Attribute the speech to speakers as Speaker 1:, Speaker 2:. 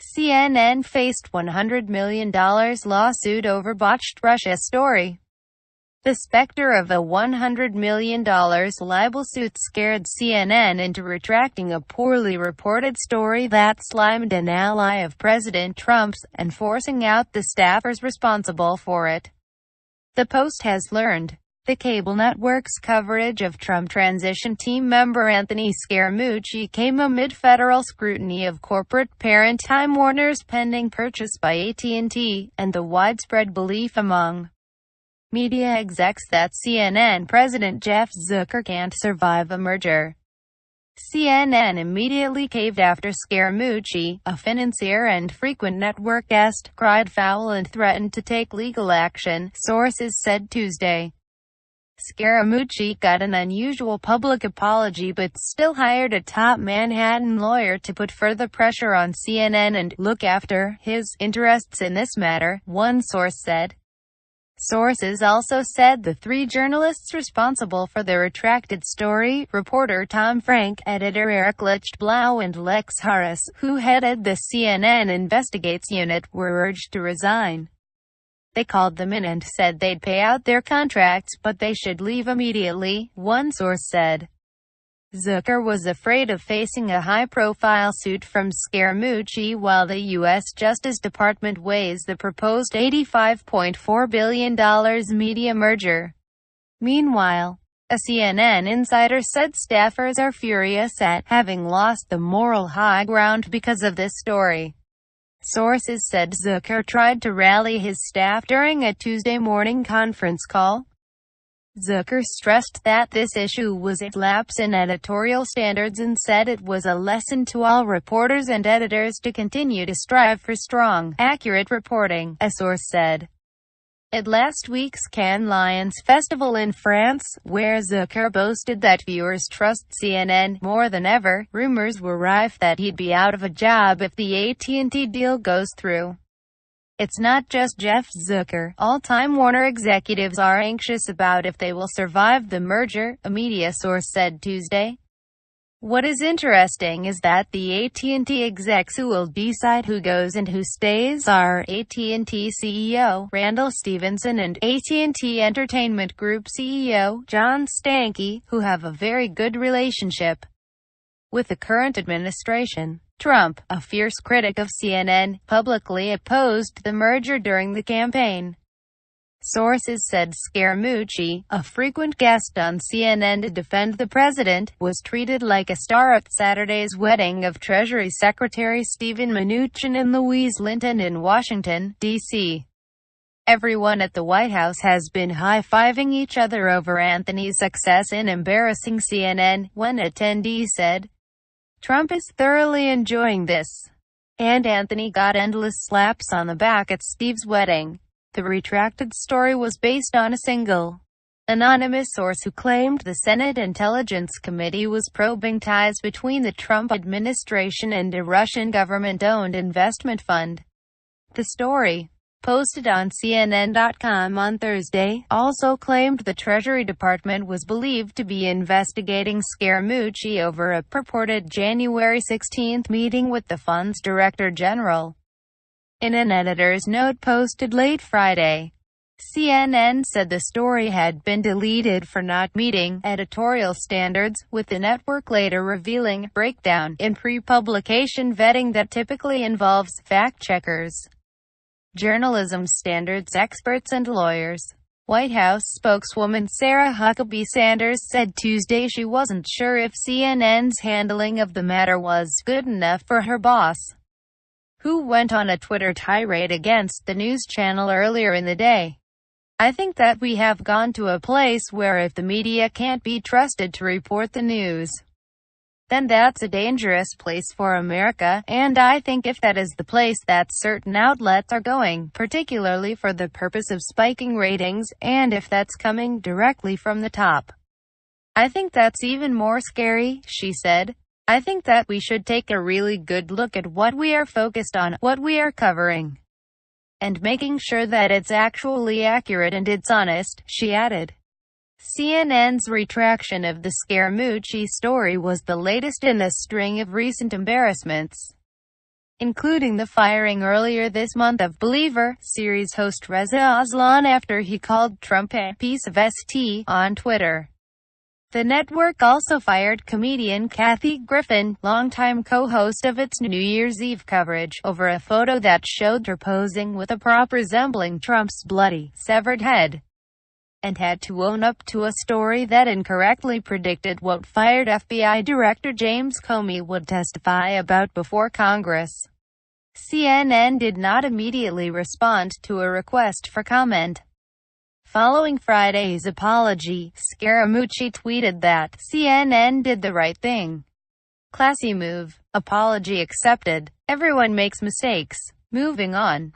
Speaker 1: CNN faced $100 million lawsuit over botched Russia story. The specter of a $100 million libel suit scared CNN into retracting a poorly reported story that slimed an ally of President Trump's, and forcing out the staffers responsible for it. The Post has learned. The cable network's coverage of Trump transition team member Anthony Scaramucci came amid federal scrutiny of corporate parent Time Warner's pending purchase by AT&T, and the widespread belief among media execs that CNN President Jeff Zucker can't survive a merger. CNN immediately caved after Scaramucci, a financier and frequent network guest, cried foul and threatened to take legal action, sources said Tuesday. Scaramucci got an unusual public apology but still hired a top Manhattan lawyer to put further pressure on CNN and look after his interests in this matter, one source said. Sources also said the three journalists responsible for the retracted story, reporter Tom Frank, editor Eric Lichtblau and Lex Harris, who headed the CNN Investigates unit, were urged to resign. They called them in and said they'd pay out their contracts, but they should leave immediately, one source said. Zucker was afraid of facing a high-profile suit from Scaramucci while the U.S. Justice Department weighs the proposed $85.4 billion media merger. Meanwhile, a CNN insider said staffers are furious at having lost the moral high ground because of this story. Sources said Zucker tried to rally his staff during a Tuesday morning conference call. Zucker stressed that this issue was a lapse in editorial standards and said it was a lesson to all reporters and editors to continue to strive for strong, accurate reporting, a source said. At last week's Cannes Lions Festival in France, where Zucker boasted that viewers trust CNN more than ever, rumors were rife that he'd be out of a job if the AT&T deal goes through. It's not just Jeff Zucker. All Time Warner executives are anxious about if they will survive the merger, a media source said Tuesday. What is interesting is that the AT&T execs who will decide who goes and who stays are AT&T CEO Randall Stephenson and AT&T Entertainment Group CEO John Stankey, who have a very good relationship with the current administration. Trump, a fierce critic of CNN, publicly opposed the merger during the campaign. Sources said Scaramucci, a frequent guest on CNN to defend the president, was treated like a star at Saturday's wedding of Treasury Secretary Steven Mnuchin and Louise Linton in Washington, D.C. Everyone at the White House has been high-fiving each other over Anthony's success in embarrassing CNN, one attendee said. Trump is thoroughly enjoying this. And Anthony got endless slaps on the back at Steve's wedding. The retracted story was based on a single, anonymous source who claimed the Senate Intelligence Committee was probing ties between the Trump administration and a Russian government-owned investment fund. The story, posted on CNN.com on Thursday, also claimed the Treasury Department was believed to be investigating Scaramucci over a purported January 16 meeting with the fund's Director General. In an editor's note posted late Friday, CNN said the story had been deleted for not meeting editorial standards, with the network later revealing breakdown in pre-publication vetting that typically involves fact-checkers, journalism standards experts and lawyers. White House spokeswoman Sarah Huckabee Sanders said Tuesday she wasn't sure if CNN's handling of the matter was good enough for her boss, who went on a Twitter tirade against the news channel earlier in the day. I think that we have gone to a place where if the media can't be trusted to report the news, then that's a dangerous place for America, and I think if that is the place that certain outlets are going, particularly for the purpose of spiking ratings, and if that's coming directly from the top, I think that's even more scary, she said. I think that we should take a really good look at what we are focused on, what we are covering, and making sure that it's actually accurate and it's honest, she added. CNN's retraction of the Scaramucci story was the latest in a string of recent embarrassments. including the firing earlier this month of Believer series host Reza Aslan after he called Trump a piece of ST on Twitter. The network also fired comedian Kathy Griffin, longtime co-host of its New Year's Eve coverage, over a photo that showed her posing with a prop resembling Trump's bloody, severed head, and had to own up to a story that incorrectly predicted what fired FBI Director James Comey would testify about before Congress. CNN did not immediately respond to a request for comment. Following Friday's apology, Scaramucci tweeted that CNN did the right thing. Classy move. Apology accepted. Everyone makes mistakes. Moving on.